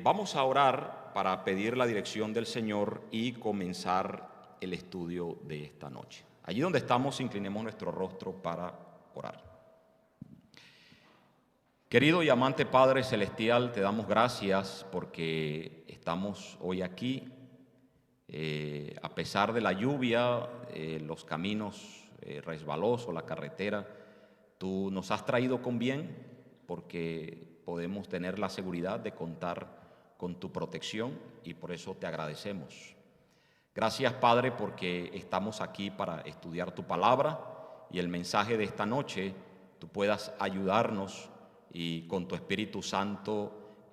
Vamos a orar para pedir la dirección del Señor y comenzar el estudio de esta noche. Allí donde estamos, inclinemos nuestro rostro para orar. Querido y amante Padre Celestial, te damos gracias porque estamos hoy aquí. A pesar de la lluvia, los caminos resbalosos, la carretera, tú nos has traído con bien porque podemos tener la seguridad de contar con tu protección y por eso te agradecemos. Gracias, Padre, porque estamos aquí para estudiar tu palabra y el mensaje de esta noche tú puedas ayudarnos y con tu Espíritu Santo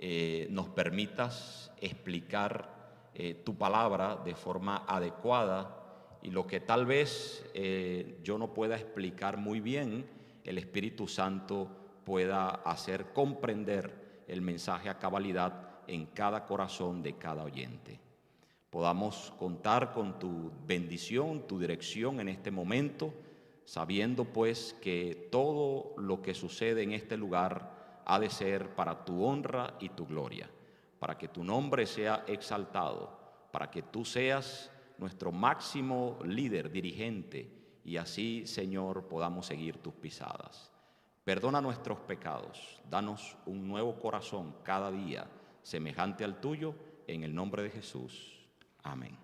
nos permitas explicar tu palabra de forma adecuada, y lo que tal vez yo no pueda explicar muy bien, el Espíritu Santo pueda hacer comprender el mensaje a cabalidad en cada corazón de cada oyente. Podamos contar con tu bendición, tu dirección en este momento, sabiendo pues que todo lo que sucede en este lugar ha de ser para tu honra y tu gloria, para que tu nombre sea exaltado, para que tú seas nuestro máximo líder, dirigente, y así, Señor, podamos seguir tus pisadas. Perdona nuestros pecados, danos un nuevo corazón cada día, semejante al tuyo, en el nombre de Jesús. Amén.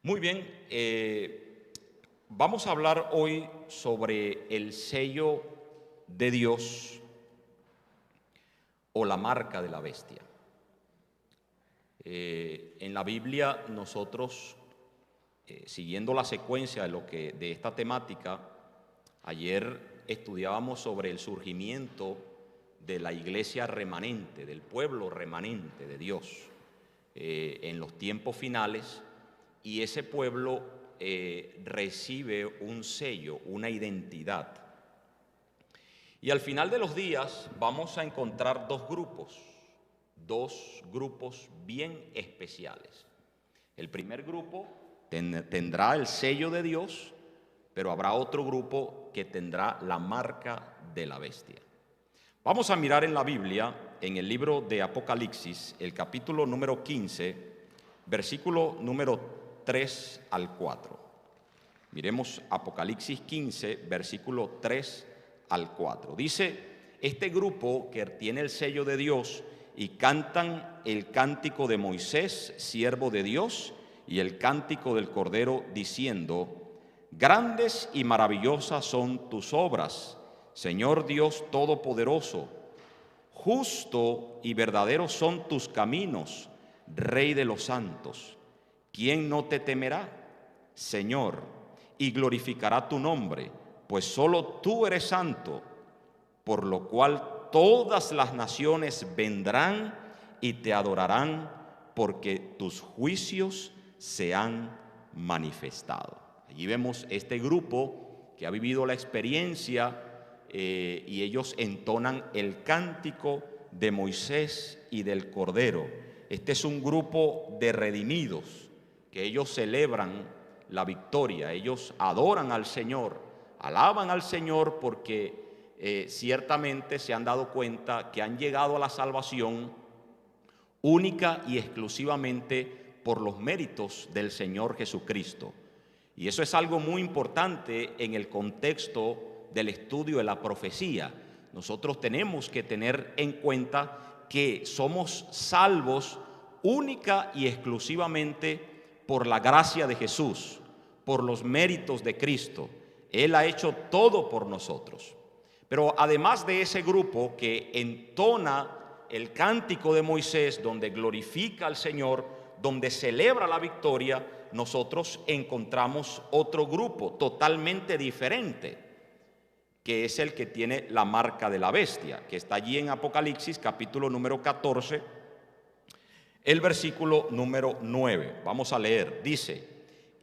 Muy bien, vamos a hablar hoy sobre el sello de Dios o la marca de la bestia. En la Biblia nosotros, siguiendo la secuencia de esta temática, ayer estudiábamos sobre el surgimiento de la iglesia remanente, del pueblo remanente de Dios en los tiempos finales, y ese pueblo recibe un sello, una identidad. Y al final de los días vamos a encontrar dos grupos bien especiales. El primer grupo tendrá el sello de Dios, pero habrá otro grupo que tendrá la marca de la bestia. Vamos a mirar en la Biblia, en el libro de Apocalipsis, el capítulo número 15, versículo número 3 al 4. Miremos Apocalipsis 15, versículo 3 al 4. Dice: este grupo que tiene el sello de Dios y cantan el cántico de Moisés, siervo de Dios, y el cántico del Cordero, diciendo: grandes y maravillosas son tus obras, Señor Dios Todopoderoso. Justo y verdadero son tus caminos, Rey de los santos. ¿Quién no te temerá, Señor, y glorificará tu nombre? Pues solo tú eres santo, por lo cual todas las naciones vendrán y te adorarán, porque tus juicios se han manifestado. Allí vemos este grupo que ha vivido la experiencia y ellos entonan el cántico de Moisés y del Cordero. Este es un grupo de redimidos que ellos celebran la victoria, ellos adoran al Señor, alaban al Señor porque ciertamente se han dado cuenta que han llegado a la salvación única y exclusivamente por los méritos del Señor Jesucristo. Y eso es algo muy importante en el contexto del estudio de la profecía. Nosotros tenemos que tener en cuenta que somos salvos única y exclusivamente por la gracia de Jesús, por los méritos de Cristo. Él ha hecho todo por nosotros. Pero además de ese grupo que entona el cántico de Moisés, donde glorifica al Señor, donde celebra la victoria, nosotros encontramos otro grupo totalmente diferente, que es el que tiene la marca de la bestia, que está allí en Apocalipsis capítulo número 14, el versículo número 9. Vamos a leer, dice: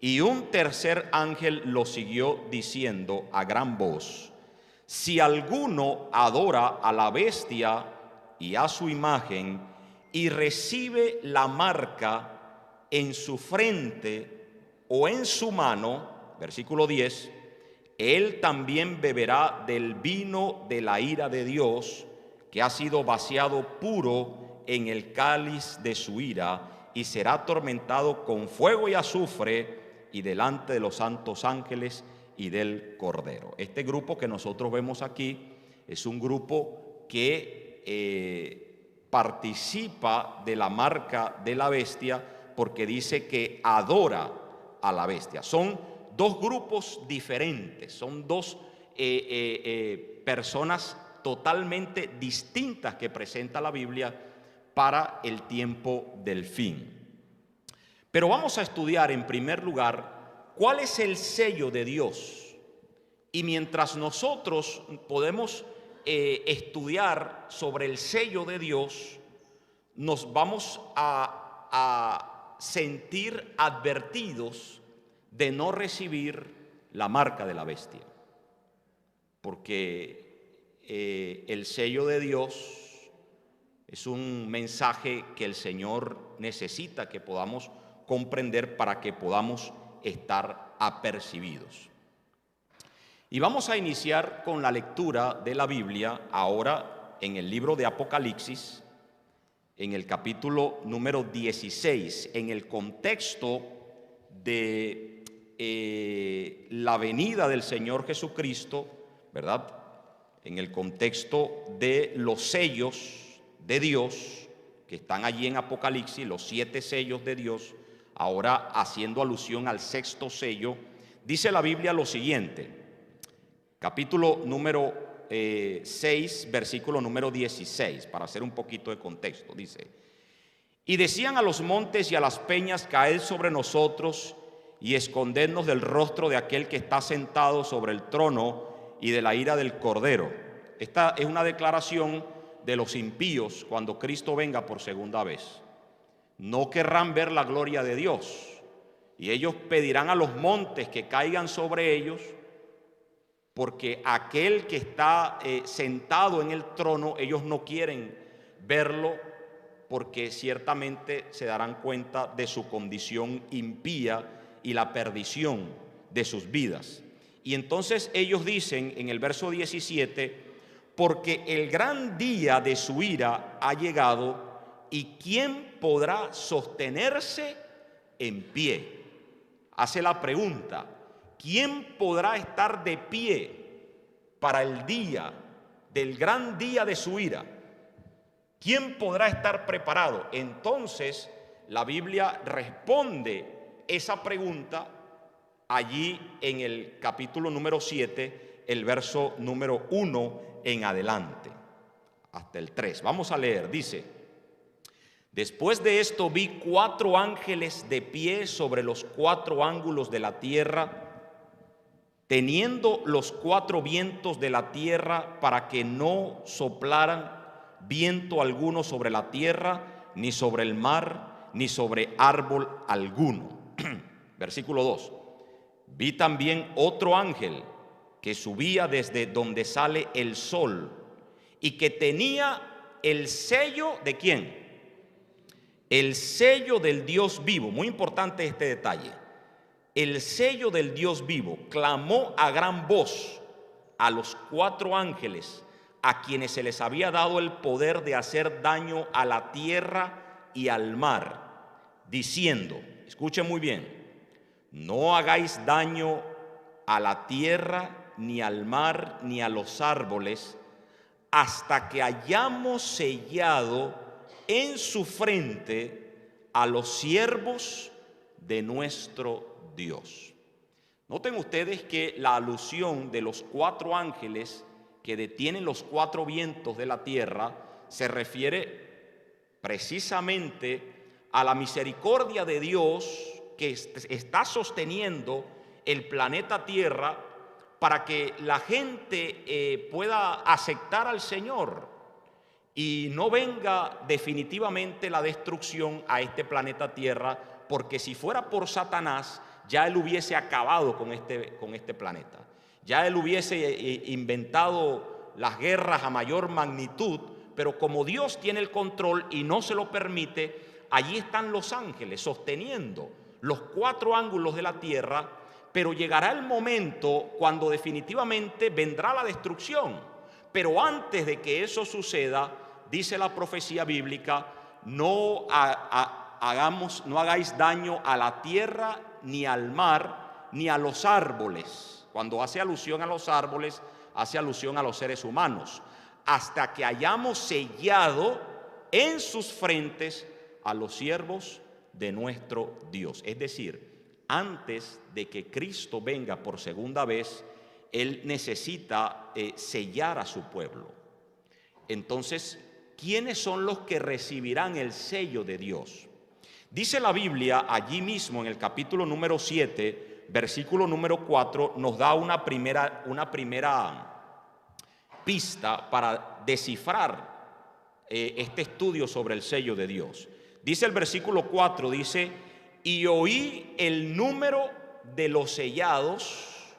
y un tercer ángel lo siguió diciendo a gran voz: si alguno adora a la bestia y a su imagen y recibe la marca en su frente o en su mano, versículo 10, él también beberá del vino de la ira de Dios, que ha sido vaciado puro en el cáliz de su ira, y será atormentado con fuego y azufre y delante de los santos ángeles y del Cordero. Este grupo que nosotros vemos aquí es un grupo que participa de la marca de la bestia, porque dice que adora a la bestia. Son dos grupos diferentes, son dos personas totalmente distintas que presenta la Biblia para el tiempo del fin. Pero vamos a estudiar en primer lugar cuál es el sello de Dios. Y mientras nosotros podemos estudiar sobre el sello de Dios, nos vamos a sentir advertidos de no recibir la marca de la bestia, porque el sello de Dios es un mensaje que el Señor necesita que podamos comprender para que podamos estar apercibidos. Y vamos a iniciar con la lectura de la Biblia ahora en el libro de Apocalipsis, en el capítulo número 16, en el contexto de la venida del Señor Jesucristo, ¿verdad? En el contexto de los sellos de Dios que están allí en Apocalipsis, los 7 sellos de Dios, ahora haciendo alusión al 6º sello, dice la Biblia lo siguiente, capítulo número 6, versículo número 16, para hacer un poquito de contexto, dice: y decían a los montes y a las peñas, caed sobre nosotros y escondednos del rostro de aquel que está sentado sobre el trono y de la ira del Cordero. Esta es una declaración de los impíos cuando Cristo venga por segunda vez. No querrán ver la gloria de Dios, y ellos pedirán a los montes que caigan sobre ellos, porque aquel que está sentado en el trono, ellos no quieren verlo, porque ciertamente se darán cuenta de su condición impía y la perdición de sus vidas. Y entonces ellos dicen en el verso 17: porque el gran día de su ira ha llegado, y ¿quién podrá sostenerse en pie? Hace la pregunta: ¿quién podrá estar de pie para el día del gran día de su ira? ¿Quién podrá estar preparado? Entonces la Biblia responde esa pregunta allí en el capítulo número 7, el verso número 1 en adelante, hasta el 3. Vamos a leer, dice: después de esto vi 4 ángeles de pie sobre los 4 ángulos de la tierra, teniendo los 4 vientos de la tierra, para que no soplaran viento alguno sobre la tierra, ni sobre el mar, ni sobre árbol alguno. Versículo 2. Vi también otro ángel que subía desde donde sale el sol, y que tenía el sello ¿de quién? El sello del Dios vivo. Muy importante este detalle. El sello del Dios vivo. Clamó a gran voz a los 4 ángeles, a quienes se les había dado el poder de hacer daño a la tierra y al mar, diciendo, escuchen muy bien: no hagáis daño a la tierra, ni al mar, ni a los árboles, hasta que hayamos sellado en su frente a los siervos de nuestro Dios. Noten ustedes que la alusión de los 4 ángeles que detienen los 4 vientos de la tierra se refiere precisamente a la misericordia de Dios que está sosteniendo el planeta Tierra para que la gente pueda aceptar al Señor y no venga definitivamente la destrucción a este planeta Tierra, porque si fuera por Satanás, ya él hubiese acabado con este planeta. Ya él hubiese inventado las guerras a mayor magnitud, pero como Dios tiene el control y no se lo permite, allí están los ángeles sosteniendo los 4 ángulos de la tierra, pero llegará el momento cuando definitivamente vendrá la destrucción. Pero antes de que eso suceda, dice la profecía bíblica, no hagáis daño a la tierra, ni al mar, ni a los árboles. Cuando hace alusión a los árboles, hace alusión a los seres humanos, hasta que hayamos sellado en sus frentes a los siervos de nuestro Dios. Es decir, antes de que Cristo venga por segunda vez, Él necesita sellar a su pueblo. Entonces, ¿quiénes son los que recibirán el sello de Dios? Dice la Biblia allí mismo en el capítulo número 7, versículo número 4, nos da una primera pista para descifrar este estudio sobre el sello de Dios. Dice el versículo 4, dice: y oí el número de los sellados,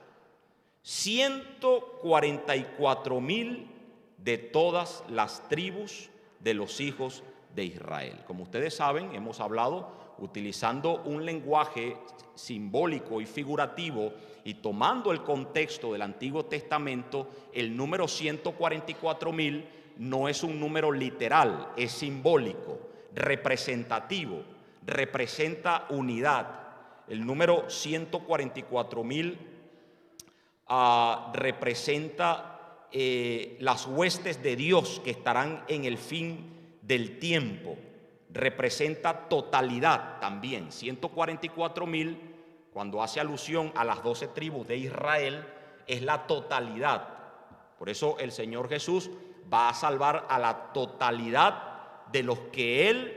144,000 de todas las tribus de los hijos de Israel. Como ustedes saben, hemos hablado utilizando un lenguaje simbólico y figurativo, y tomando el contexto del Antiguo Testamento, el número 144,000 no es un número literal, es simbólico, representativo, representa unidad. El número 144,000 representa las huestes de Dios que estarán en el fin del tiempo. Representa totalidad también. 144,000, cuando hace alusión a las 12 tribus de Israel, es la totalidad. Por eso el Señor Jesús va a salvar a la totalidad de los que Él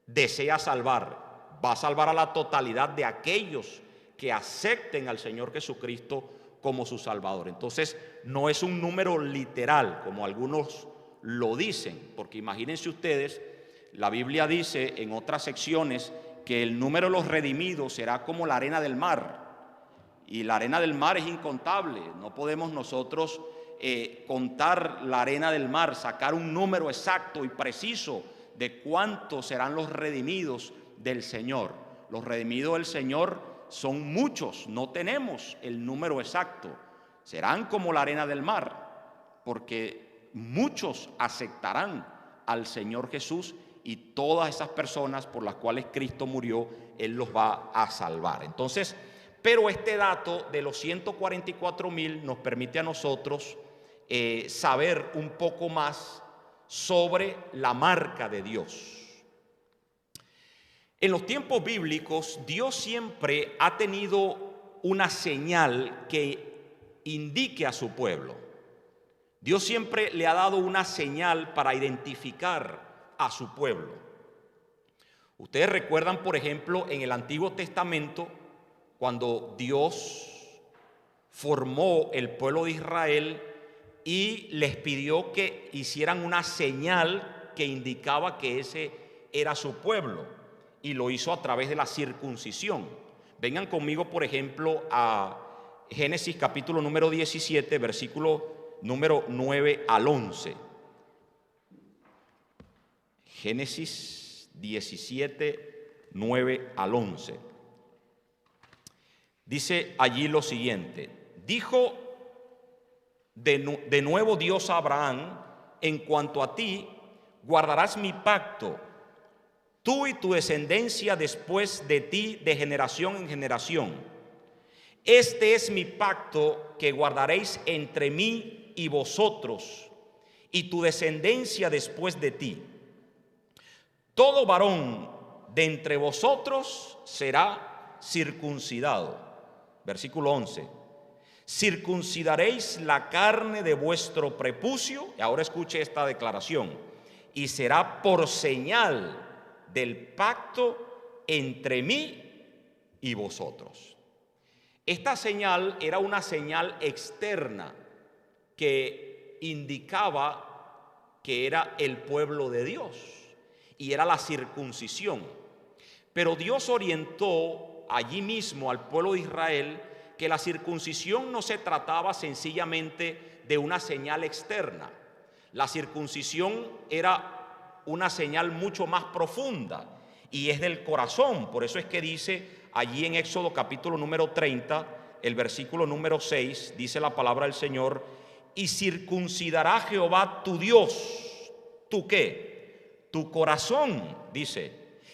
desea salvar. Va a salvar a la totalidad de aquellos que acepten al Señor Jesucristo como su Salvador. Entonces, no es un número literal, como algunos lo dicen, porque imagínense ustedes, la Biblia dice en otras secciones que el número de los redimidos será como la arena del mar, y la arena del mar es incontable. No podemos nosotros contar la arena del mar, sacar un número exacto y preciso de cuántos serán los redimidos del Señor. Los redimidos del Señor son muchos, no tenemos el número exacto. Serán como la arena del mar, porque muchos aceptarán al Señor Jesús, y todas esas personas por las cuales Cristo murió, Él los va a salvar. Entonces, pero este dato de los 144,000 nos permite a nosotros saber un poco más sobre la marca de Dios. En los tiempos bíblicos, Dios siempre ha tenido una señal que indique a su pueblo. Dios siempre le ha dado una señal para identificar a su pueblo. Ustedes recuerdan, por ejemplo, en el Antiguo Testamento, cuando Dios formó el pueblo de Israel y les pidió que hicieran una señal que indicaba que ese era su pueblo, y lo hizo a través de la circuncisión. Vengan conmigo, por ejemplo, a Génesis capítulo número 17, versículo número 9 al 11. Génesis 17, 9 al 11. Dice allí lo siguiente: dijo de nuevo Dios a Abraham: en cuanto a ti, guardarás mi pacto, tú y tu descendencia después de ti, de generación en generación. Este es mi pacto que guardaréis entre mí y vosotros, y tu descendencia después de ti. Todo varón de entre vosotros será circuncidado. Versículo 11. Circuncidaréis la carne de vuestro prepucio. Y ahora escuche esta declaración: y será por señal del pacto entre mí y vosotros. Esta señal era una señal externa que indicaba que era el pueblo de Dios, y era la circuncisión. Pero Dios orientó allí mismo al pueblo de Israel que la circuncisión no se trataba sencillamente de una señal externa. La circuncisión era una señal mucho más profunda, y es del corazón. Por eso es que dice allí en Éxodo capítulo número 30, el versículo número 6, dice la palabra del Señor: y circuncidará Jehová tu Dios. ¿Tu qué? Tu corazón, dice,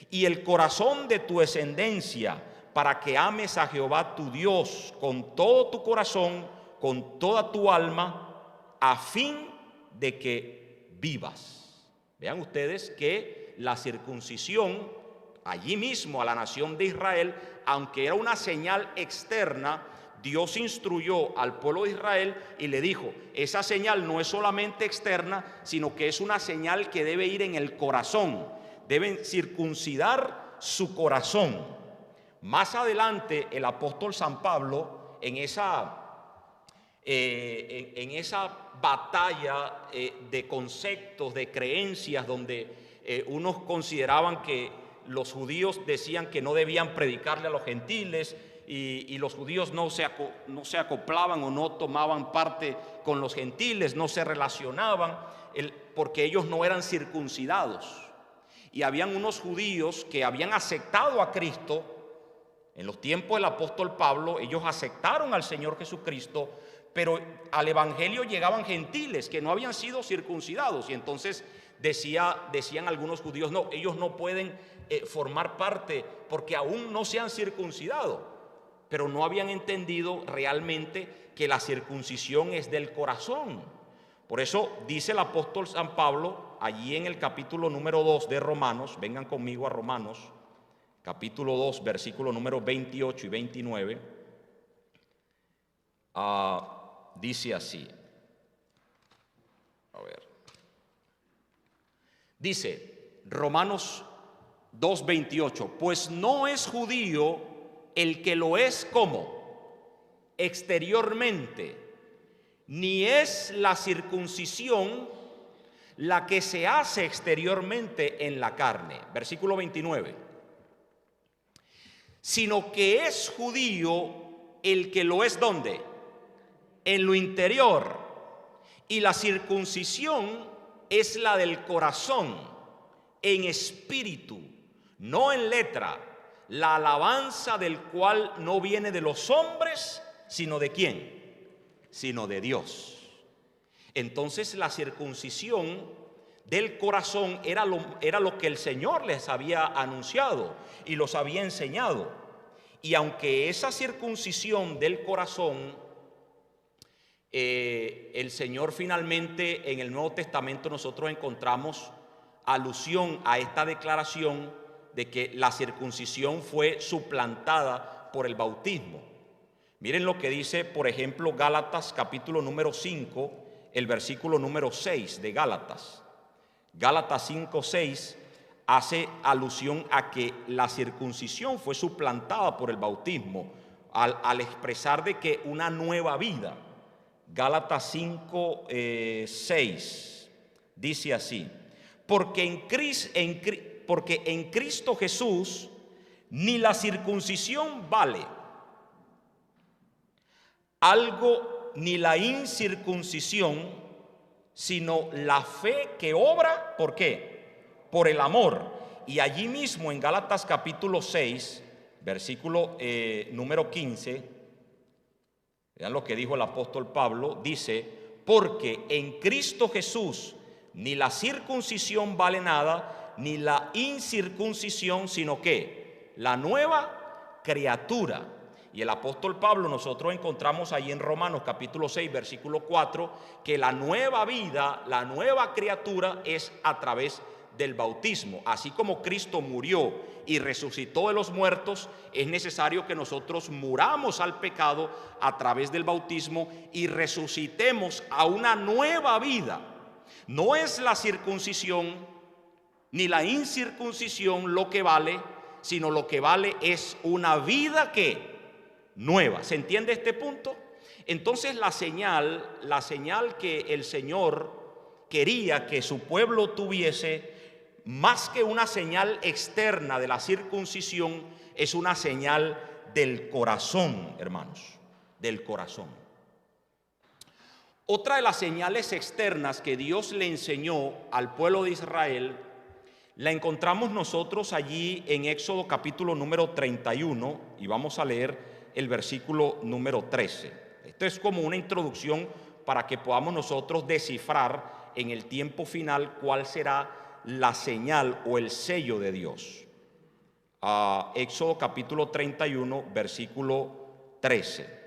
y el corazón de tu descendencia, para que ames a Jehová tu Dios con todo tu corazón, con toda tu alma, a fin de que vivas. Vean ustedes que la circuncisión, allí mismo a la nación de Israel, aunque era una señal externa, Dios instruyó al pueblo de Israel y le dijo: esa señal no es solamente externa, sino que es una señal que debe ir en el corazón. Deben circuncidar su corazón. Más adelante el apóstol San Pablo, en esa batalla de conceptos, de creencias, donde unos consideraban que los judíos decían que no debían predicarle a los gentiles, y los judíos no se acoplaban o no tomaban parte con los gentiles, no se relacionaban, porque ellos no eran circuncidados. Y habían unos judíos que habían aceptado a Cristo. En los tiempos del apóstol Pablo, ellos aceptaron al Señor Jesucristo, pero al evangelio llegaban gentiles que no habían sido circuncidados. Y entonces decían algunos judíos: no, ellos no pueden formar parte porque aún no se han circuncidado. Pero no habían entendido realmente que la circuncisión es del corazón. Por eso dice el apóstol San Pablo allí en el capítulo número 2 de Romanos. Vengan conmigo a Romanos, capítulo 2, versículo número 28 y 29. Dice así. A ver. Dice Romanos 2:28: pues no es judío el que lo es como exteriormente, ni es la circuncisión la que se hace exteriormente en la carne. Versículo 29. Sino que es judío el que lo es, ¿dónde? En lo interior. Y la circuncisión es la del corazón, en espíritu, no en letra, la alabanza del cual no viene de los hombres, sino ¿de quién? Sino de Dios. Entonces la circuncisión del corazón era lo que el Señor les había anunciado y los había enseñado. Y aunque esa circuncisión del corazón, el Señor finalmente en el Nuevo Testamento nosotros encontramos alusión a esta declaración de que la circuncisión fue suplantada por el bautismo. Miren lo que dice, por ejemplo, Gálatas capítulo número 5, el versículo número 6 de Gálatas. Gálatas 5:6 hace alusión a que la circuncisión fue suplantada por el bautismo al expresar de que una nueva vida. Gálatas 5:6 dice así: porque en Cristo Jesús ni la circuncisión vale algo, ni la incircuncisión, sino la fe que obra, ¿por qué? Por el amor. Y allí mismo en Gálatas capítulo 6, versículo número 15, vean lo que dijo el apóstol Pablo, dice: porque en Cristo Jesús ni la circuncisión vale nada, ni la incircuncisión, sino que la nueva criatura. Y el apóstol Pablo, nosotros encontramos ahí en Romanos capítulo 6, versículo 4, que la nueva vida, la nueva criatura es a través del bautismo. Así como Cristo murió y resucitó de los muertos, es necesario que nosotros muramos al pecado a través del bautismo y resucitemos a una nueva vida. No es la circuncisión ni la incircuncisión lo que vale, sino lo que vale es una vida que nueva. ¿Se entiende este punto? Entonces la señal que el Señor quería que su pueblo tuviese, más que una señal externa de la circuncisión, es una señal del corazón, hermanos, del corazón. Otra de las señales externas que Dios le enseñó al pueblo de Israel, la encontramos nosotros allí en Éxodo capítulo número 31, y vamos a leer el versículo número 13. Esto es como una introducción para que podamos nosotros descifrar en el tiempo final cuál será la señal o el sello de Dios. Éxodo capítulo 31, versículo 13.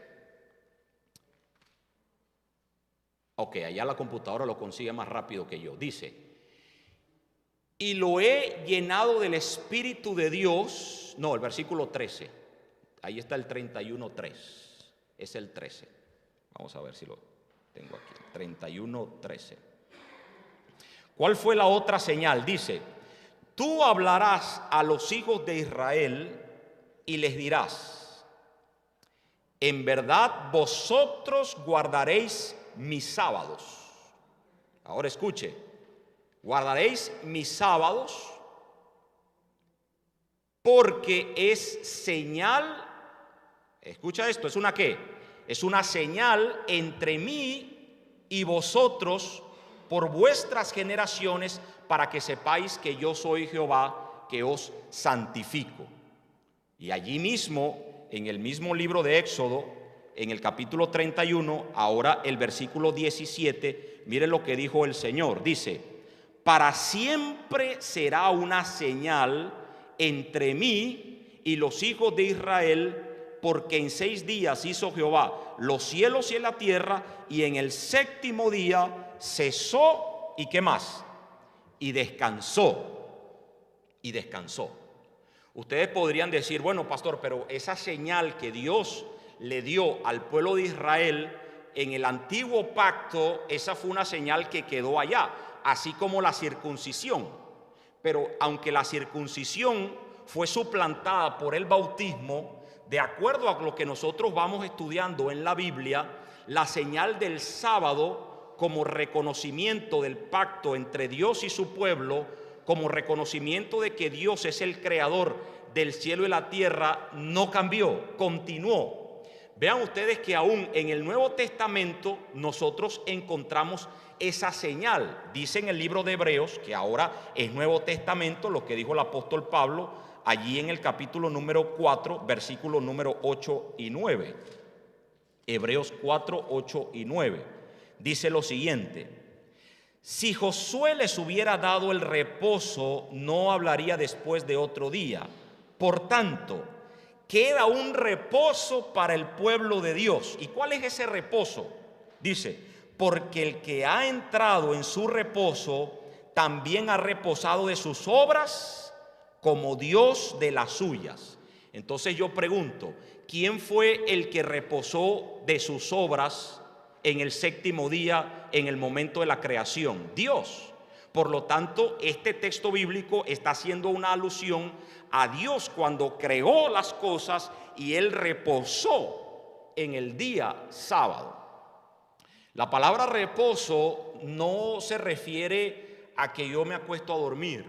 Ok, allá la computadora lo consigue más rápido que yo. Dice: y lo he llenado del Espíritu de Dios. No, el versículo 13. Ahí está el 31:3. Es el 13. Vamos a ver si lo tengo aquí. 31:13. ¿Cuál fue la otra señal? Dice: tú hablarás a los hijos de Israel y les dirás: en verdad vosotros guardaréis mis sábados. Ahora escuche: guardaréis mis sábados, porque es señal. Escucha esto, ¿es una qué? Es una señal entre mí y vosotros por vuestras generaciones, para que sepáis que yo soy Jehová, que os santifico. Y allí mismo, en el mismo libro de Éxodo, en el capítulo 31, ahora el versículo 17, miren lo que dijo el Señor. Dice: para siempre será una señal entre mí y los hijos de Israel, porque en 6 días hizo Jehová los cielos y la tierra, y en el 7º día cesó. ¿Y qué más? Y descansó. Y descansó. Ustedes podrían decir: bueno, pastor, pero esa señal que Dios le dio al pueblo de Israel en el antiguo pacto, esa fue una señal que quedó allá, así como la circuncisión. Pero aunque la circuncisión fue suplantada por el bautismo, de acuerdo a lo que nosotros vamos estudiando en la Biblia, la señal del sábado, como reconocimiento del pacto entre Dios y su pueblo, como reconocimiento de que Dios es el creador del cielo y la tierra, no cambió, continuó. Vean ustedes que aún en el Nuevo Testamento nosotros encontramos esa señal. Dice en el libro de Hebreos, que ahora es Nuevo Testamento, lo que dijo el apóstol Pablo, allí en el capítulo número 4, versículos número 8 y 9. Hebreos 4, 8 y 9. Dice lo siguiente: si Josué les hubiera dado el reposo, no hablaría después de otro día. Por tanto, queda un reposo para el pueblo de Dios. ¿Y cuál es ese reposo? Dice: porque el que ha entrado en su reposo también ha reposado de sus obras, como Dios de las suyas. Entonces yo pregunto: ¿quién fue el que reposó de sus obras en el 7º día, en el momento de la creación? Dios. Por lo tanto, este texto bíblico está haciendo una alusión a Dios cuando creó las cosas y Él reposó en el día sábado. La palabra reposo no se refiere a que yo me acuesto a dormir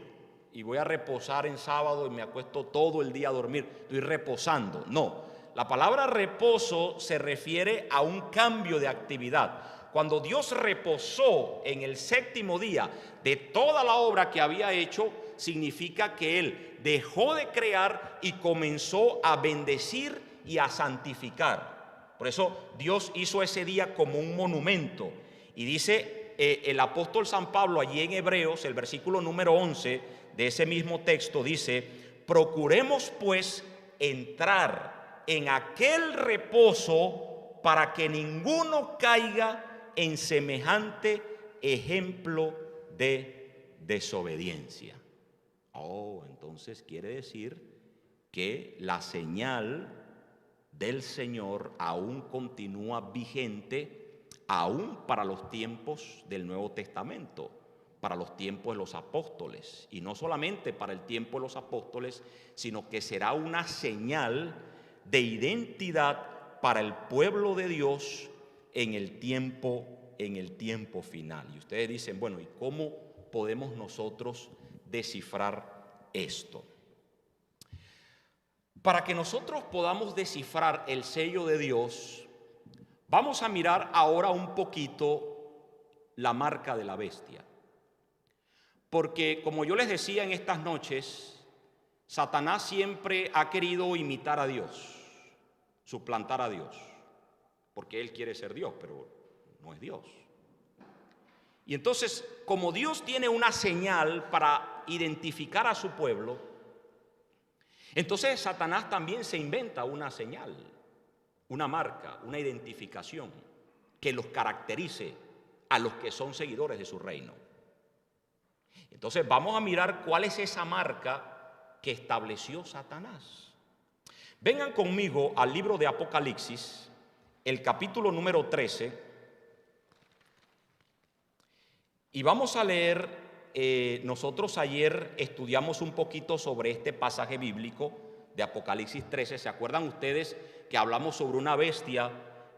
y voy a reposar en sábado y me acuesto todo el día a dormir, estoy reposando. No, la palabra reposo se refiere a un cambio de actividad. Cuando Dios reposó en el 7º día de toda la obra que había hecho, significa que Él dejó de crear y comenzó a bendecir y a santificar. Por eso Dios hizo ese día como un monumento. Y dice el apóstol San Pablo allí en Hebreos, el versículo número 11 de ese mismo texto, dice: procuremos pues entrar en aquel reposo, para que ninguno caiga en semejante ejemplo de desobediencia. Oh, entonces quiere decir que la señal del Señor aún continúa vigente, aún para los tiempos del Nuevo Testamento, para los tiempos de los apóstoles, y no solamente para el tiempo de los apóstoles, sino que será una señal de identidad para el pueblo de Dios en el tiempo final. Y ustedes dicen: bueno, ¿y cómo podemos nosotros descifrar esto? Para que nosotros podamos descifrar el sello de Dios, vamos a mirar ahora un poquito la marca de la bestia. Porque, como yo les decía en estas noches, Satanás siempre ha querido imitar a Dios, suplantar a Dios, porque él quiere ser Dios, pero no es Dios. Y entonces, como Dios tiene una señal para identificar a su pueblo, entonces Satanás también se inventa una señal, una marca, una identificación que los caracterice a los que son seguidores de su reino. Entonces vamos a mirar cuál es esa marca que estableció Satanás. Vengan conmigo al libro de Apocalipsis, el capítulo número 13, y vamos a leer, nosotros ayer estudiamos un poquito sobre este pasaje bíblico de Apocalipsis 13. ¿Se acuerdan ustedes que hablamos sobre una bestia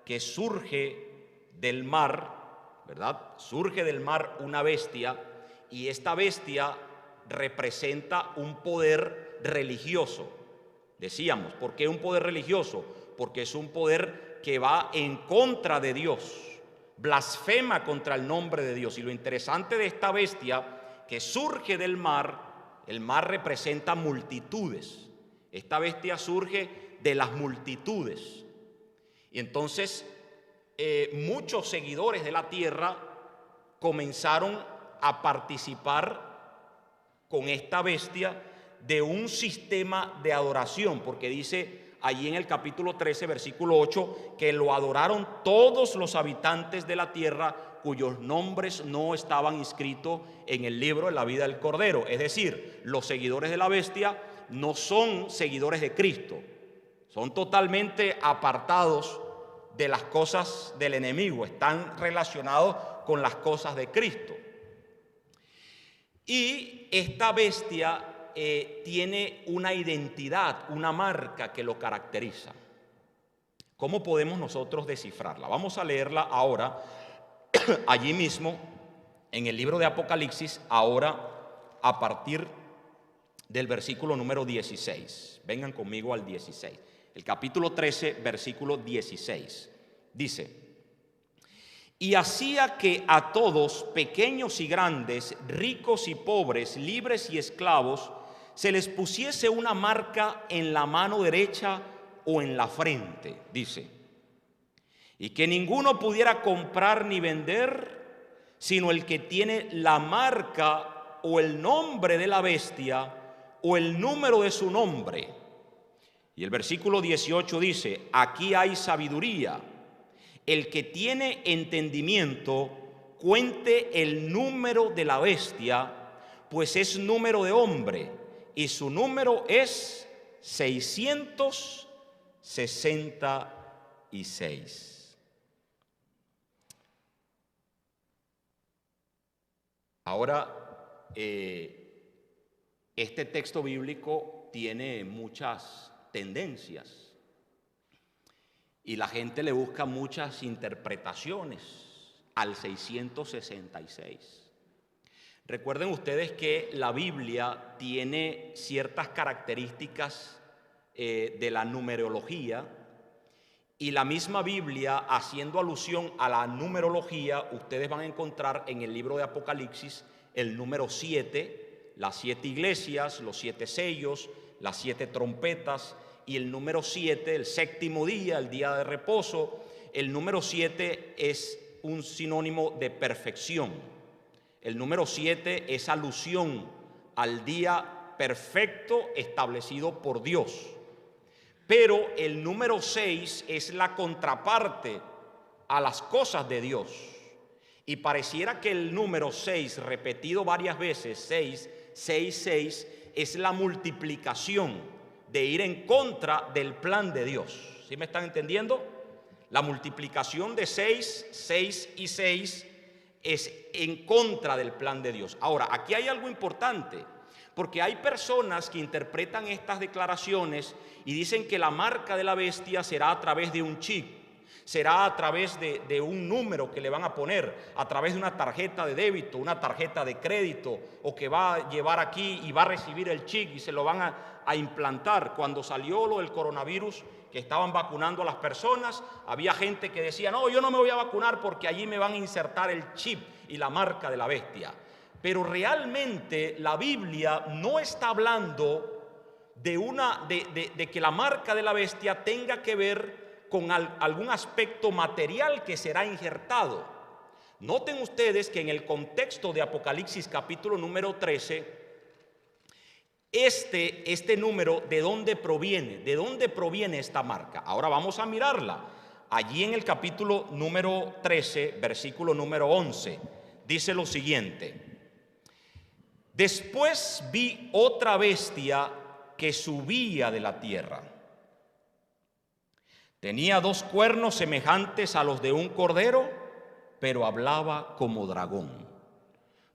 que surge del mar, verdad? Surge del mar una bestia, y esta bestia representa un poder religioso. Decíamos, ¿por qué un poder religioso? Porque es un poder que va en contra de Dios, blasfema contra el nombre de Dios. Y lo interesante de esta bestia que surge del mar, el mar representa multitudes. Esta bestia surge de las multitudes. Y entonces muchos seguidores de la tierra comenzaron a participar con esta bestia de un sistema de adoración, porque dice allí en el capítulo 13, versículo 8, que lo adoraron todos los habitantes de la tierra cuyos nombres no estaban inscritos en el libro de la vida del Cordero. Es decir, los seguidores de la bestia no son seguidores de Cristo, son totalmente apartados de las cosas del enemigo, están relacionados con las cosas de Cristo. Y esta bestia tiene una identidad, una marca que lo caracteriza. ¿Cómo podemos nosotros descifrarla? Vamos a leerla ahora, allí mismo, en el libro de Apocalipsis, ahora a partir del versículo número 16. Vengan conmigo al 16. El capítulo 13, versículo 16. Dice: y hacía que a todos, pequeños y grandes, ricos y pobres, libres y esclavos, se les pusiese una marca en la mano derecha o en la frente, dice, y que ninguno pudiera comprar ni vender, sino el que tiene la marca o el nombre de la bestia o el número de su nombre. Y el versículo 18 dice: aquí hay sabiduría. El que tiene entendimiento, cuente el número de la bestia, pues es número de hombre, y su número es 666. Ahora, este texto bíblico tiene muchas tendencias y la gente le busca muchas interpretaciones al 666. Recuerden ustedes que la Biblia tiene ciertas características de la numerología, y la misma Biblia, haciendo alusión a la numerología, ustedes van a encontrar en el libro de Apocalipsis el número 7, las 7 iglesias, los 7 sellos, las 7 trompetas, y el número 7, el séptimo día, el día de reposo. El número 7 es un sinónimo de perfección. El número 7 es alusión al día perfecto establecido por Dios. Pero el número 6 es la contraparte a las cosas de Dios. Y pareciera que el número 6, repetido varias veces, 6, 6, 6, es la multiplicación de ir en contra del plan de Dios. ¿Sí me están entendiendo? La multiplicación de 6, 6 y 6 es en contra del plan de Dios. Ahora, aquí hay algo importante, porque hay personas que interpretan estas declaraciones y dicen que la marca de la bestia será a través de un chip, será a través de un número que le van a poner, a través de una tarjeta de débito, una tarjeta de crédito, o que va a llevar aquí y va a recibir el chip y se lo van a implantar. Cuando salió lo del coronavirus, que estaban vacunando a las personas, había gente que decía: no, yo no me voy a vacunar porque allí me van a insertar el chip y la marca de la bestia. Pero realmente la Biblia no está hablando de que la marca de la bestia tenga que ver con algún aspecto material que será injertado. Noten ustedes que en el contexto de Apocalipsis capítulo número 13, este número, ¿de dónde proviene? ¿De dónde proviene esta marca? Ahora vamos a mirarla. Allí en el capítulo número 13, versículo número 11, dice lo siguiente: después vi otra bestia que subía de la tierra. Tenía 2 cuernos semejantes a los de un cordero, pero hablaba como dragón.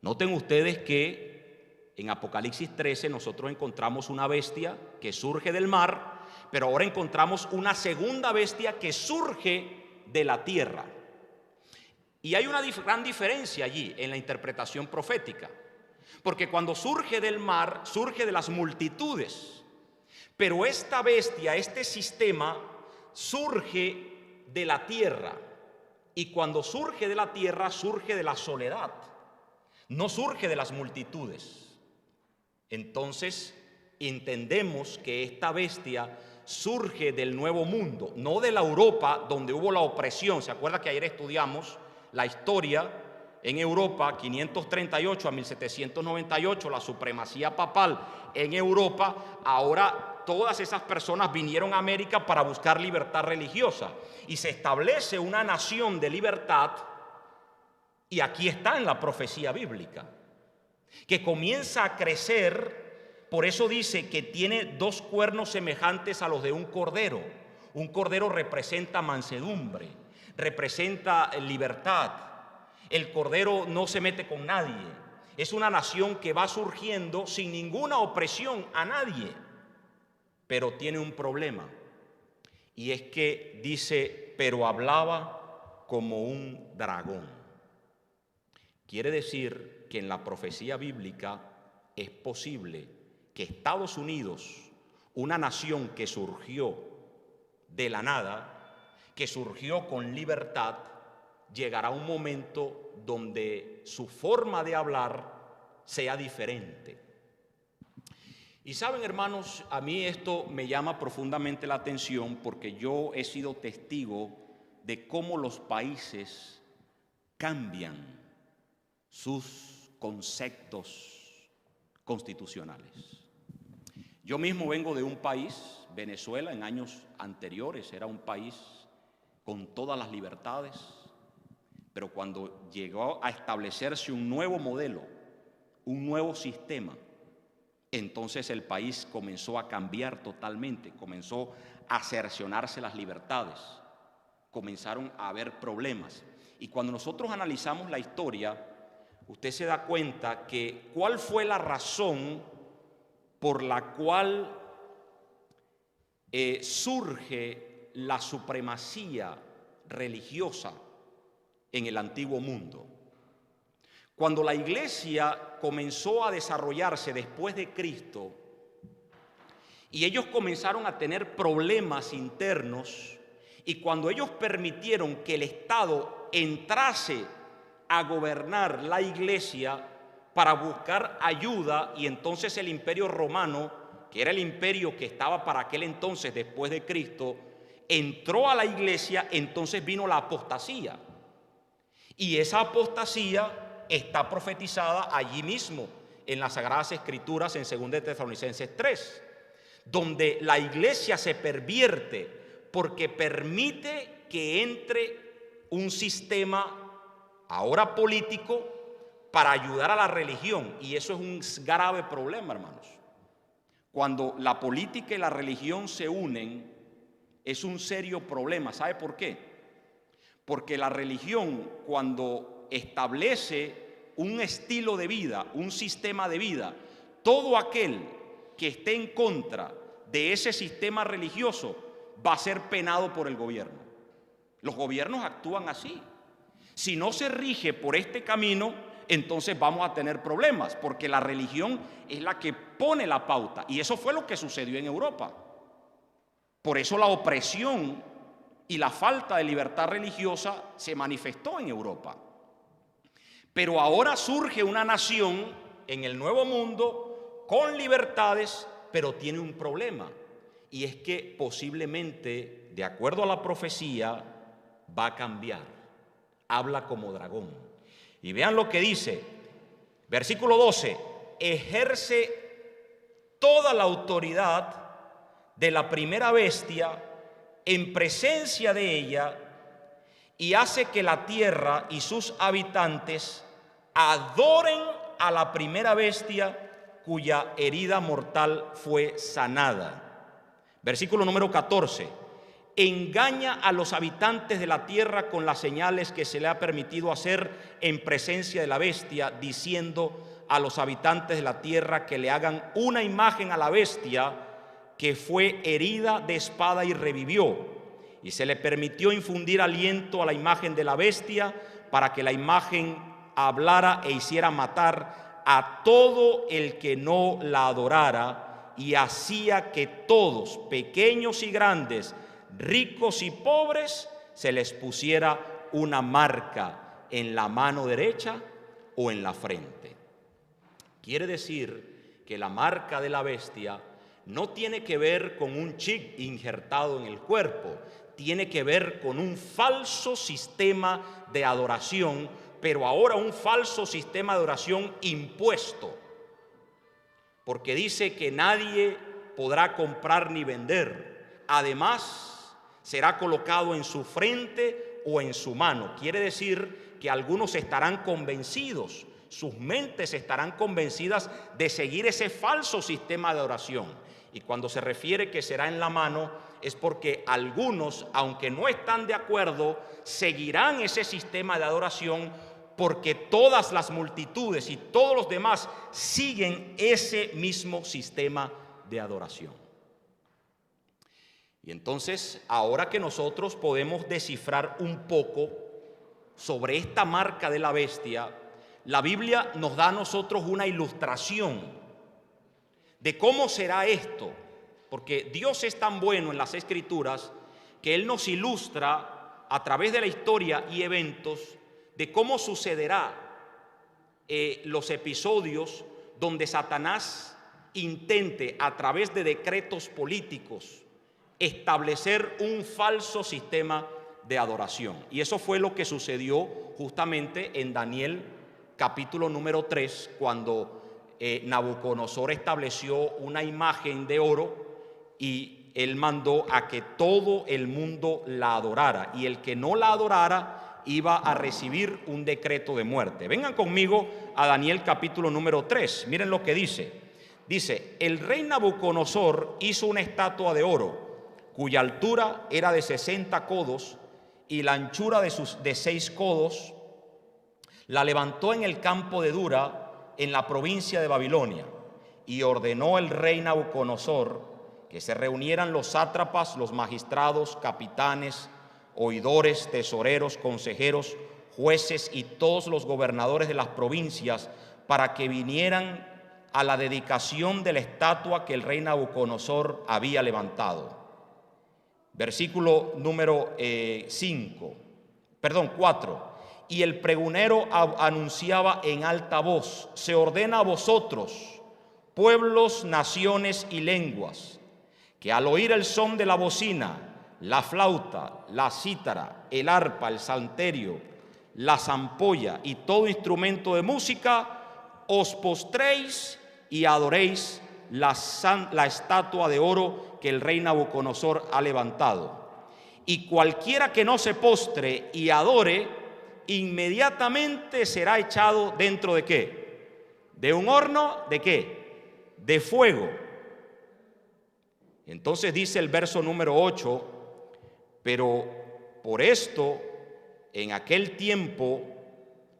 Noten ustedes que en Apocalipsis 13 nosotros encontramos una bestia que surge del mar, pero ahora encontramos una segunda bestia que surge de la tierra. Y hay una gran diferencia allí en la interpretación profética, porque cuando surge del mar, surge de las multitudes, pero esta bestia, este sistema, surge de la tierra, y cuando surge de la tierra, surge de la soledad, no surge de las multitudes. Entonces entendemos que esta bestia surge del nuevo mundo, no de la Europa donde hubo la opresión. ¿Se acuerda que ayer estudiamos la historia en Europa, 538 a 1798, la supremacía papal en Europa? Ahora todas esas personas vinieron a América para buscar libertad religiosa y se establece una nación de libertad, y aquí está en la profecía bíblica, que comienza a crecer. Por eso dice que tiene 2 cuernos semejantes a los de un cordero. Un cordero representa mansedumbre, representa libertad. El cordero no se mete con nadie. Es una nación que va surgiendo sin ninguna opresión a nadie, pero tiene un problema, y es que dice, pero hablaba como un dragón. Quiere decir que en la profecía bíblica es posible que Estados Unidos, una nación que surgió de la nada, que surgió con libertad, llegará un momento donde su forma de hablar sea diferente. Y saben, hermanos, a mí esto me llama profundamente la atención, porque yo he sido testigo de cómo los países cambian sus conceptos constitucionales. Yo mismo vengo de un país, Venezuela, en años anteriores era un país con todas las libertades, pero cuando llegó a establecerse un nuevo modelo, un nuevo sistema, entonces el país comenzó a cambiar totalmente, comenzó a cercenarse las libertades, comenzaron a haber problemas. Y cuando nosotros analizamos la historia, usted se da cuenta que cuál fue la razón por la cual surge la supremacía religiosa en el antiguo mundo. Cuando la iglesia comenzó a desarrollarse después de Cristo y ellos comenzaron a tener problemas internos, y cuando ellos permitieron que el Estado entrase a gobernar la iglesia para buscar ayuda, y entonces el imperio romano, que era el imperio que estaba para aquel entonces después de Cristo, entró a la iglesia, entonces vino la apostasía. Y esa apostasía está profetizada allí mismo en las Sagradas Escrituras en 2 Tesalonicenses 3, donde la iglesia se pervierte porque permite que entre un sistema ahora político para ayudar a la religión, y eso es un grave problema, hermanos. Cuando la política y la religión se unen, es un serio problema. ¿Sabe por qué? Porque la religión, cuando establece un estilo de vida, un sistema de vida, todo aquel que esté en contra de ese sistema religioso va a ser penado por el gobierno. Los gobiernos actúan así. Si no se rige por este camino, entonces vamos a tener problemas, porque la religión es la que pone la pauta, y eso fue lo que sucedió en Europa. Por eso la opresión y la falta de libertad religiosa se manifestó en Europa. Pero ahora surge una nación en el Nuevo Mundo con libertades, pero tiene un problema, Y es que posiblemente, de acuerdo a la profecía, va a cambiar. Habla como dragón. Y vean lo que dice, versículo 12: ejerce toda la autoridad de la primera bestia en presencia de ella, y hace que la tierra y sus habitantes adoren a la primera bestia cuya herida mortal fue sanada. Versículo número 14: engaña a los habitantes de la tierra con las señales que se le ha permitido hacer en presencia de la bestia, diciendo a los habitantes de la tierra que le hagan una imagen a la bestia que fue herida de espada y revivió. Y se le permitió infundir aliento a la imagen de la bestia para que la imagen hablara e hiciera matar a todo el que no la adorara, y hacía que todos, pequeños y grandes, ricos y pobres, se les pusiera una marca en la mano derecha o en la frente. Quiere decir que la marca de la bestia no tiene que ver con un chip injertado en el cuerpo, tiene que ver con un falso sistema de adoración, pero ahora un falso sistema de adoración impuesto, porque dice que nadie podrá comprar ni vender. Además, será colocado en su frente o en su mano. Quiere decir que algunos estarán convencidos, sus mentes estarán convencidas de seguir ese falso sistema de adoración. Y cuando se refiere que será en la mano, es porque algunos, aunque no están de acuerdo, seguirán ese sistema de adoración, porque todas las multitudes y todos los demás siguen ese mismo sistema de adoración. Y entonces, ahora que nosotros podemos descifrar un poco sobre esta marca de la bestia, la Biblia nos da a nosotros una ilustración de cómo será esto, porque Dios es tan bueno en las Escrituras que Él nos ilustra a través de la historia y eventos de cómo sucederá los episodios donde Satanás intente, a través de decretos políticos, establecer un falso sistema de adoración. Y eso fue lo que sucedió justamente en Daniel capítulo número 3, cuando Nabucodonosor estableció una imagen de oro y él mandó a que todo el mundo la adorara, y el que no la adorara iba a recibir un decreto de muerte. Vengan conmigo a Daniel capítulo número 3. Miren lo que dice. Dice: el rey Nabucodonosor hizo una estatua de oro, cuya altura era de 60 codos y la anchura de 6 codos. La levantó en el campo de Dura, en la provincia de Babilonia, y ordenó el rey Nabucodonosor que se reunieran los sátrapas, los magistrados, capitanes, oidores, tesoreros, consejeros, jueces y todos los gobernadores de las provincias, para que vinieran a la dedicación de la estatua que el rey Nabucodonosor había levantado. Versículo número 4. Y el pregonero anunciaba en alta voz: se ordena a vosotros, pueblos, naciones y lenguas, que al oír el son de la bocina, la flauta, la cítara, el arpa, el salterio, la zampolla y todo instrumento de música, os postréis y adoréis la estatua de oro que el rey Nabucodonosor ha levantado. Y cualquiera que no se postre y adore, inmediatamente será echado dentro de ¿qué? De un horno, ¿de qué? De fuego. Entonces dice el verso número 8: pero por esto, en aquel tiempo,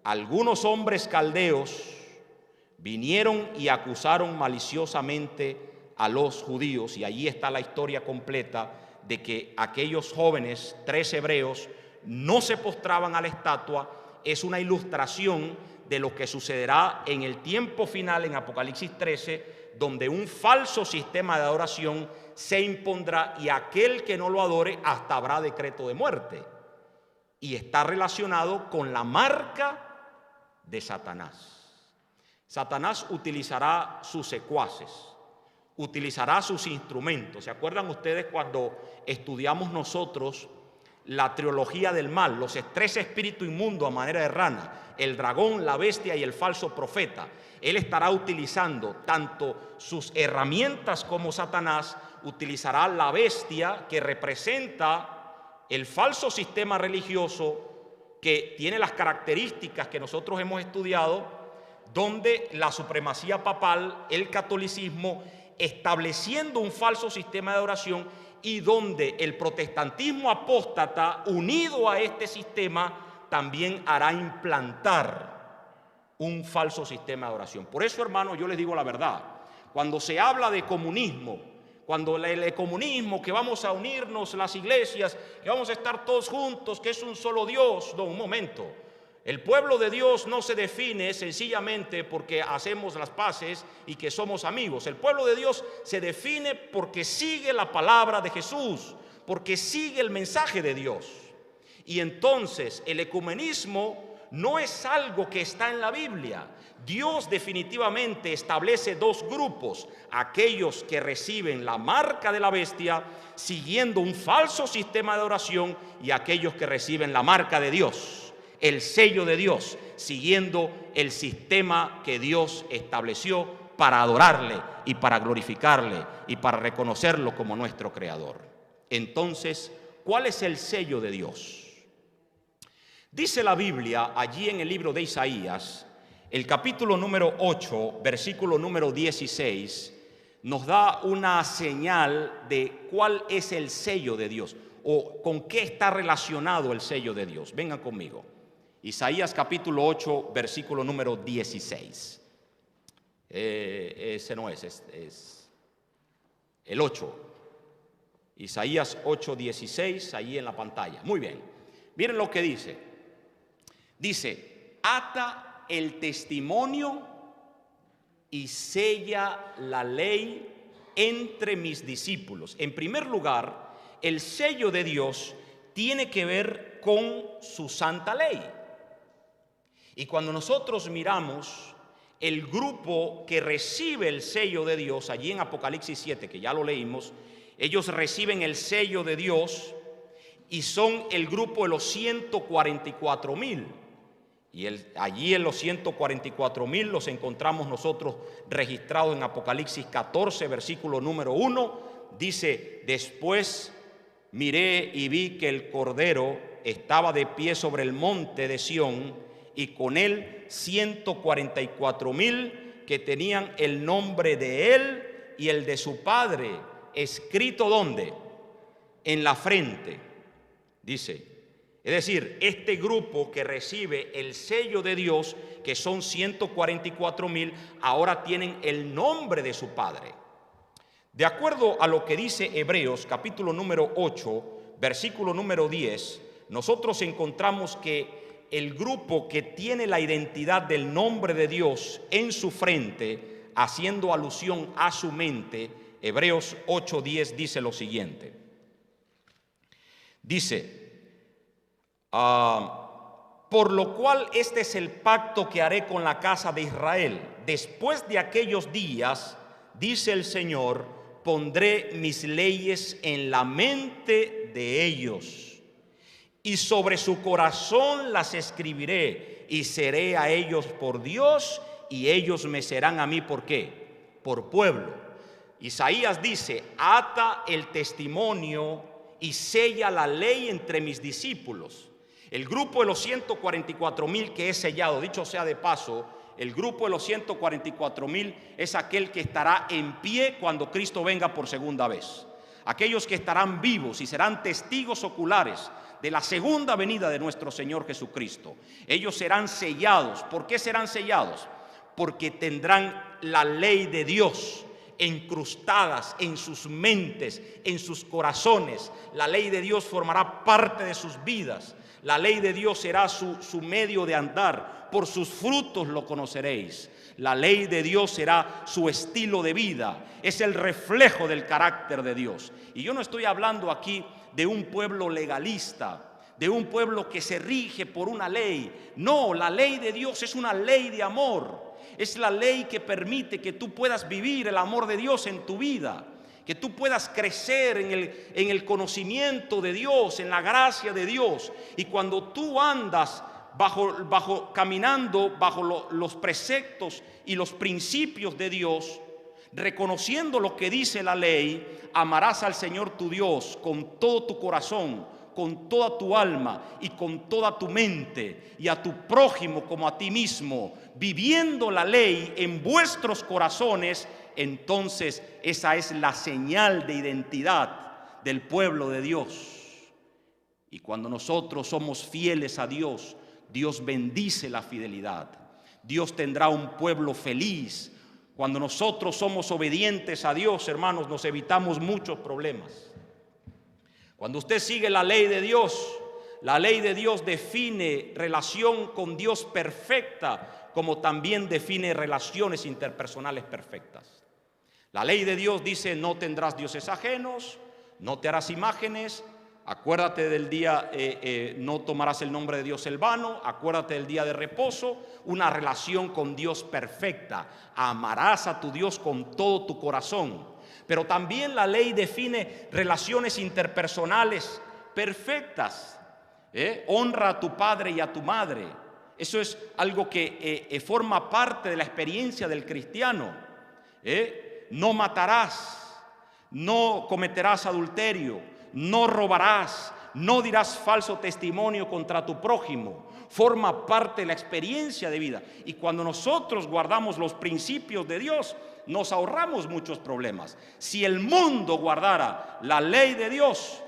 algunos hombres caldeos vinieron y acusaron maliciosamente a los judíos, y allí está la historia completa de que aquellos jóvenes, 3 hebreos, no se postraban a la estatua. Es una ilustración de lo que sucederá en el tiempo final en Apocalipsis 13, donde un falso sistema de adoración se impondrá, y aquel que no lo adore hasta habrá decreto de muerte. Y está relacionado con la marca de Satanás. Satanás utilizará sus secuaces, utilizará sus instrumentos. ¿Se acuerdan ustedes cuando estudiamos nosotros la trilogía del mal, los tres espíritus inmundos a manera de rana, el dragón, la bestia y el falso profeta? Él estará utilizando tanto sus herramientas como Satanás utilizará la bestia, que representa el falso sistema religioso que tiene las características que nosotros hemos estudiado, donde la supremacía papal, el catolicismo, estableciendo un falso sistema de adoración, y donde el protestantismo apóstata, unido a este sistema, también hará implantar un falso sistema de adoración. Por eso, hermanos, yo les digo la verdad. Cuando se habla de comunismo, cuando el comunismo, que vamos a unirnos las iglesias, que vamos a estar todos juntos, que es un solo Dios, no, un momento. El pueblo de Dios no se define sencillamente porque hacemos las paces y que somos amigos. El pueblo de Dios se define porque sigue la palabra de Jesús, porque sigue el mensaje de Dios. Y entonces el ecumenismo no es algo que está en la Biblia. Dios definitivamente establece dos grupos: aquellos que reciben la marca de la bestia siguiendo un falso sistema de oración, y aquellos que reciben la marca de Dios, el sello de Dios, siguiendo el sistema que Dios estableció para adorarle y para glorificarle y para reconocerlo como nuestro creador. Entonces, ¿cuál es el sello de Dios? Dice la Biblia allí en el libro de Isaías, el capítulo número 8, versículo número 16, nos da una señal de cuál es el sello de Dios o con qué está relacionado el sello de Dios. Vengan conmigo. Isaías capítulo 8, versículo número 16. Ese no es el 8. Isaías 8, 16, ahí en la pantalla. Muy bien. Miren lo que dice. Dice: ata el testimonio y sella la ley entre mis discípulos. En primer lugar, el sello de Dios tiene que ver con su santa ley. Y cuando nosotros miramos el grupo que recibe el sello de Dios, allí en Apocalipsis 7, que ya lo leímos, ellos reciben el sello de Dios y son el grupo de los 144,000. Y allí en los 144,000 los encontramos nosotros registrados en Apocalipsis 14, versículo número 1. Dice: después miré y vi que el Cordero estaba de pie sobre el monte de Sión, y con él 144,000 que tenían el nombre de él y el de su padre escrito ¿dónde? En la frente. Dice, es decir, este grupo que recibe el sello de Dios, que son 144,000, ahora tienen el nombre de su padre. De acuerdo a lo que dice Hebreos capítulo número 8, versículo número 10, nosotros encontramos que el grupo que tiene la identidad del nombre de Dios en su frente, haciendo alusión a su mente, Hebreos 8:10 dice lo siguiente. Dice: por lo cual este es el pacto que haré con la casa de Israel. Después de aquellos días, dice el Señor, pondré mis leyes en la mente de ellos, y sobre su corazón las escribiré, y seré a ellos por Dios, y ellos me serán a mí, ¿por qué? Por pueblo. Isaías dice: ata el testimonio y sella la ley entre mis discípulos. El grupo de los 144,000 que es sellado, dicho sea de paso, el grupo de los 144,000 es aquel que estará en pie cuando Cristo venga por segunda vez. Aquellos que estarán vivos y serán testigos oculares de la segunda venida de nuestro Señor Jesucristo. Ellos serán sellados. ¿Por qué serán sellados? Porque tendrán la ley de Dios incrustadas en sus mentes, en sus corazones. La ley de Dios formará parte de sus vidas. La ley de Dios será su medio de andar. Por sus frutos lo conoceréis. La ley de Dios será su estilo de vida. Es el reflejo del carácter de Dios. Y yo no estoy hablando aquí de un pueblo legalista, de un pueblo que se rige por una ley. No, la ley de Dios es una ley de amor. Es la ley que permite que tú puedas vivir el amor de Dios en tu vida, que tú puedas crecer en el conocimiento de Dios, en la gracia de Dios. Y cuando tú andas caminando bajo los preceptos y los principios de Dios, reconociendo lo que dice la ley, amarás al Señor tu Dios con todo tu corazón, con toda tu alma y con toda tu mente, y a tu prójimo como a ti mismo, viviendo la ley en vuestros corazones. Entonces esa es la señal de identidad del pueblo de Dios. Y cuando nosotros somos fieles a Dios, Dios bendice la fidelidad. Dios tendrá un pueblo feliz. Cuando nosotros somos obedientes a Dios, hermanos, nos evitamos muchos problemas. Cuando usted sigue la ley de Dios define relación con Dios perfecta, como también define relaciones interpersonales perfectas. La ley de Dios dice: no tendrás dioses ajenos, no te harás imágenes, acuérdate del día, no tomarás el nombre de Dios en vano, acuérdate del día de reposo. Una relación con Dios perfecta. Amarás a tu Dios con todo tu corazón. Pero también la ley define relaciones interpersonales perfectas. Honra a tu padre y a tu madre. Eso es algo que forma parte de la experiencia del cristiano. No matarás, no cometerás adulterio, no robarás, no dirás falso testimonio contra tu prójimo. Forma parte de la experiencia de vida. Y cuando nosotros guardamos los principios de Dios, nos ahorramos muchos problemas. Si el mundo guardara la ley de Dios,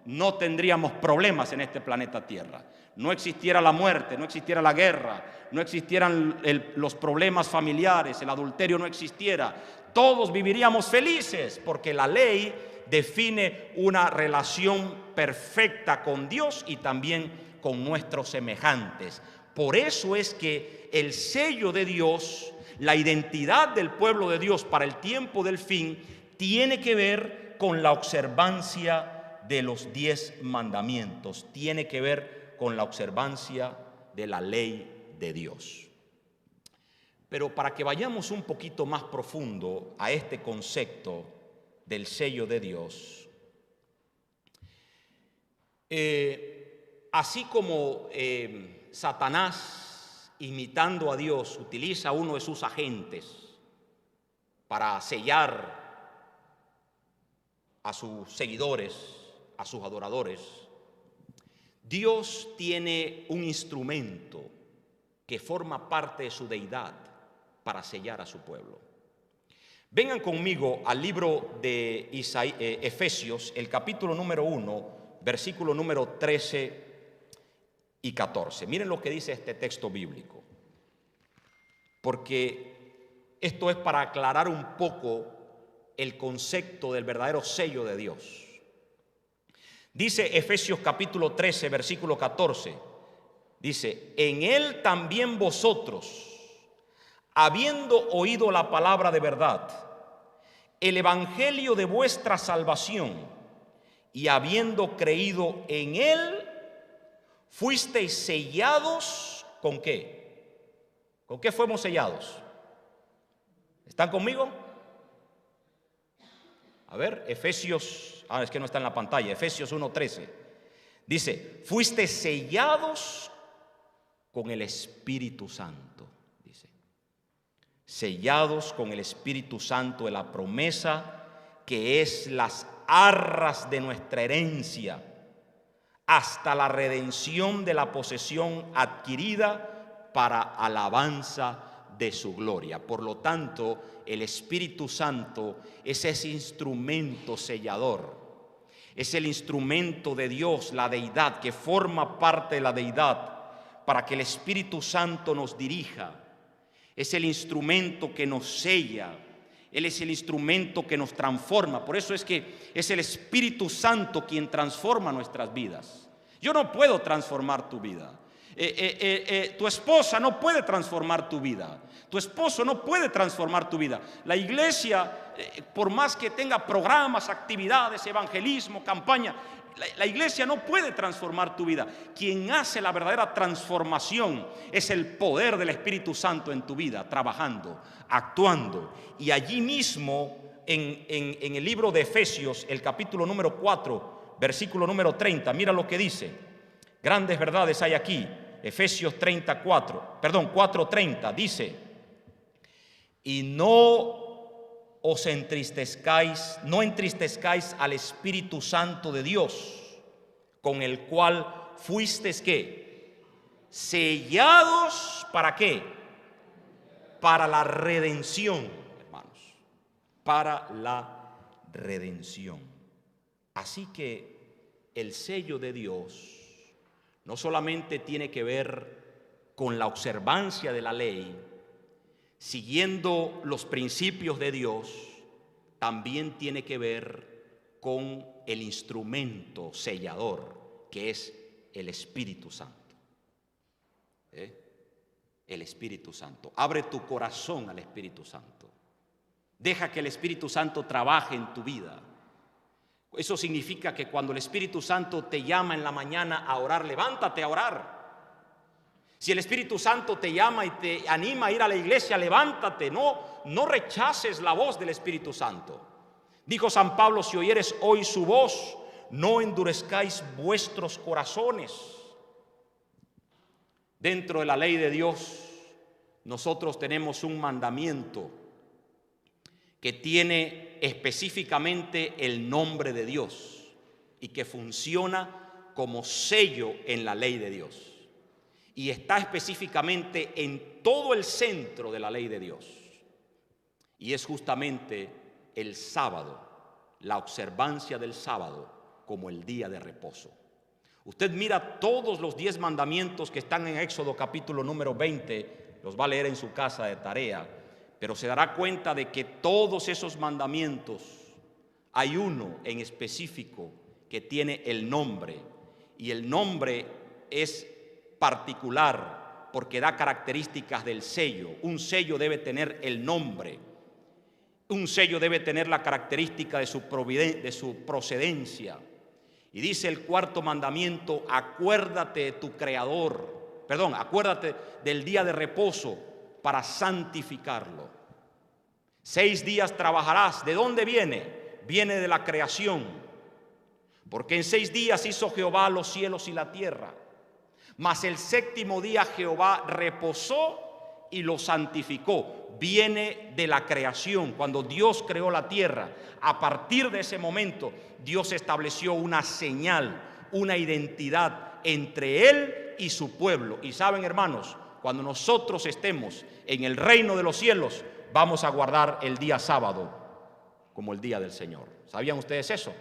no tendríamos problemas en este planeta Tierra. No existiera la muerte, no existiera la guerra, no existieran los problemas familiares, el adulterio no existiera. Todos viviríamos felices, porque la ley define una relación perfecta con Dios y también con nuestros semejantes. Por eso es que el sello de Dios, la identidad del pueblo de Dios para el tiempo del fin, tiene que ver con la observancia de los 10 mandamientos, tiene que ver con la observancia de la ley de Dios. Pero para que vayamos un poquito más profundo a este concepto del sello de Dios, así como Satanás, imitando a Dios, utiliza a uno de sus agentes para sellar a sus seguidores, a sus adoradores, Dios tiene un instrumento que forma parte de su deidad para sellar a su pueblo. Vengan conmigo al libro de Efesios, el capítulo número 1, versículo número 13 y 14. Miren lo que dice este texto bíblico, porque esto es para aclarar un poco el concepto del verdadero sello de Dios. Dice Efesios capítulo 13, versículo 14, dice: en él también vosotros, habiendo oído la palabra de verdad, el evangelio de vuestra salvación, y habiendo creído en él, fuisteis sellados. ¿Con qué? ¿Con qué fuimos sellados? ¿Están conmigo? A ver, Efesios, es que no está en la pantalla, Efesios 1:13. Dice: fuiste sellados con el Espíritu Santo. Dice: sellados con el Espíritu Santo de la promesa, que es las arras de nuestra herencia, hasta la redención de la posesión adquirida para alabanza de su gloria. Por lo tanto, el Espíritu Santo es ese instrumento sellador, es el instrumento de Dios, la deidad, que forma parte de la deidad, para que el Espíritu Santo nos dirija. Es el instrumento que nos sella, Él es el instrumento que nos transforma. Por eso es que es el Espíritu Santo quien transforma nuestras vidas. Yo no puedo transformar tu vida. Tu esposa no puede transformar tu vida. Tu esposo no puede transformar tu vida. La iglesia, por más que tenga programas, actividades, evangelismo, campaña, La iglesia no puede transformar tu vida. Quien hace la verdadera transformación es el poder del Espíritu Santo en tu vida, trabajando, actuando. Y allí mismo, en el libro de Efesios, el capítulo número 4, versículo número 30, mira lo que dice. Grandes verdades hay aquí. Efesios 4:30 dice: y no os entristezcáis, no entristezcáis al Espíritu Santo de Dios, con el cual fuisteis ¿qué? Sellados, ¿para qué? Para la redención, hermanos, para la redención. Así que el sello de Dios no solamente tiene que ver con la observancia de la ley, siguiendo los principios de Dios, también tiene que ver con el instrumento sellador, que es el Espíritu Santo. El Espíritu Santo. Abre tu corazón al Espíritu Santo. Deja que el Espíritu Santo trabaje en tu vida. Eso significa que cuando el Espíritu Santo te llama en la mañana a orar, levántate a orar. Si el Espíritu Santo te llama y te anima a ir a la iglesia, levántate, no rechaces la voz del Espíritu Santo. Dijo San Pablo: si oyeres hoy su voz, no endurezcáis vuestros corazones. Dentro de la ley de Dios, nosotros tenemos un mandamiento que tiene específicamente el nombre de Dios y que funciona como sello en la ley de Dios. Y está específicamente en todo el centro de la ley de Dios. Y es justamente el sábado, la observancia del sábado como el día de reposo. Usted mira todos los 10 mandamientos que están en Éxodo capítulo número 20, los va a leer en su casa de tarea, pero se dará cuenta de que todos esos mandamientos, hay uno en específico que tiene el nombre, y el nombre es particular porque da características del sello. Un sello debe tener el nombre, un sello debe tener la característica de su procedencia. Y dice el cuarto mandamiento: acuérdate de tu Creador, acuérdate del día de reposo para santificarlo. 6 días trabajarás. ¿De dónde viene? Viene de la creación, porque en 6 días hizo Jehová los cielos y la tierra. Mas el séptimo día Jehová reposó y lo santificó. Viene de la creación. Cuando Dios creó la tierra, a partir de ese momento Dios estableció una señal, una identidad entre Él y su pueblo. Y saben, hermanos, cuando nosotros estemos en el reino de los cielos, vamos a guardar el día sábado como el día del Señor. ¿Sabían ustedes eso?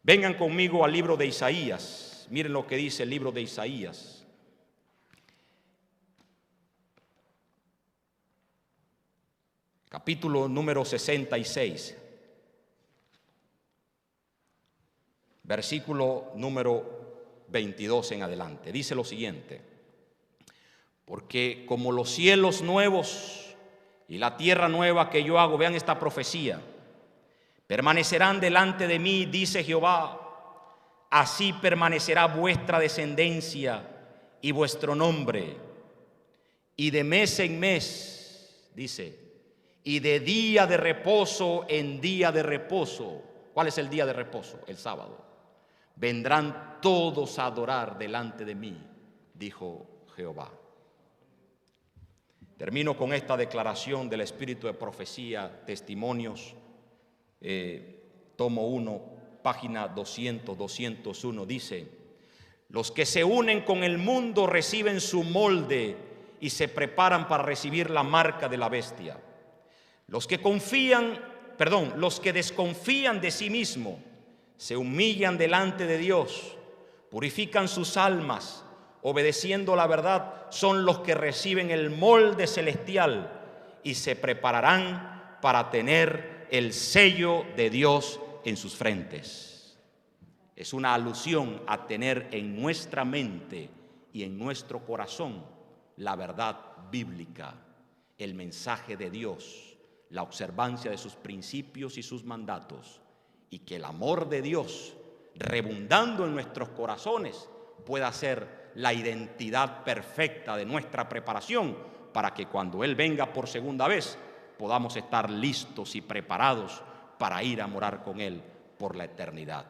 Vengan conmigo al libro de Isaías. Miren lo que dice el libro de Isaías. Capítulo número 66. Versículo número 22 en adelante. Dice lo siguiente: porque como los cielos nuevos y la tierra nueva que yo hago, vean esta profecía, permanecerán delante de mí, dice Jehová, así permanecerá vuestra descendencia y vuestro nombre. Y de mes en mes, dice, y de día de reposo en día de reposo. ¿Cuál es el día de reposo? El sábado. Vendrán todos a adorar delante de mí, dijo Jehová. Termino con esta declaración del Espíritu de Profecía, Testimonios, tomo 1, página 201, dice: los que se unen con el mundo reciben su molde y se preparan para recibir la marca de la bestia. Los que desconfían de sí mismos se humillan delante de Dios, purifican sus almas, obedeciendo la verdad, son los que reciben el molde celestial y se prepararán para tener el sello de Dios en sus frentes. Es una alusión a tener en nuestra mente y en nuestro corazón la verdad bíblica, el mensaje de Dios, la observancia de sus principios y sus mandatos, y que el amor de Dios rebundando en nuestros corazones, pueda ser la identidad perfecta de nuestra preparación para que cuando Él venga por segunda vez podamos estar listos y preparados para ir a morar con Él por la eternidad.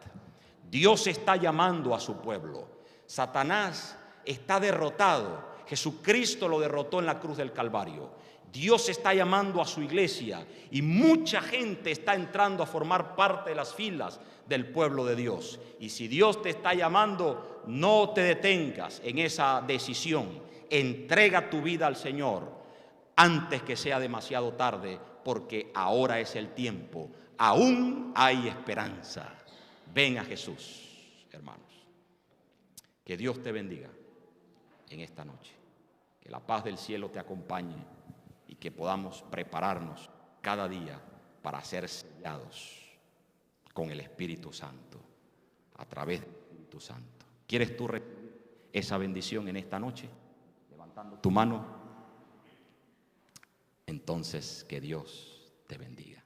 Dios está llamando a su pueblo. Satanás está derrotado. Jesucristo lo derrotó en la cruz del Calvario. Dios está llamando a su iglesia y mucha gente está entrando a formar parte de las filas del pueblo de Dios. Y si Dios te está llamando, no te detengas en esa decisión. Entrega tu vida al Señor antes que sea demasiado tarde, porque ahora es el tiempo. Aún hay esperanza. Ven a Jesús, hermanos. Que Dios te bendiga en esta noche. Que la paz del cielo te acompañe y que podamos prepararnos cada día para ser sellados con el Espíritu Santo, a través del Espíritu Santo. ¿Quieres tú recibir esa bendición en esta noche? Levantando tu mano. Entonces, que Dios te bendiga.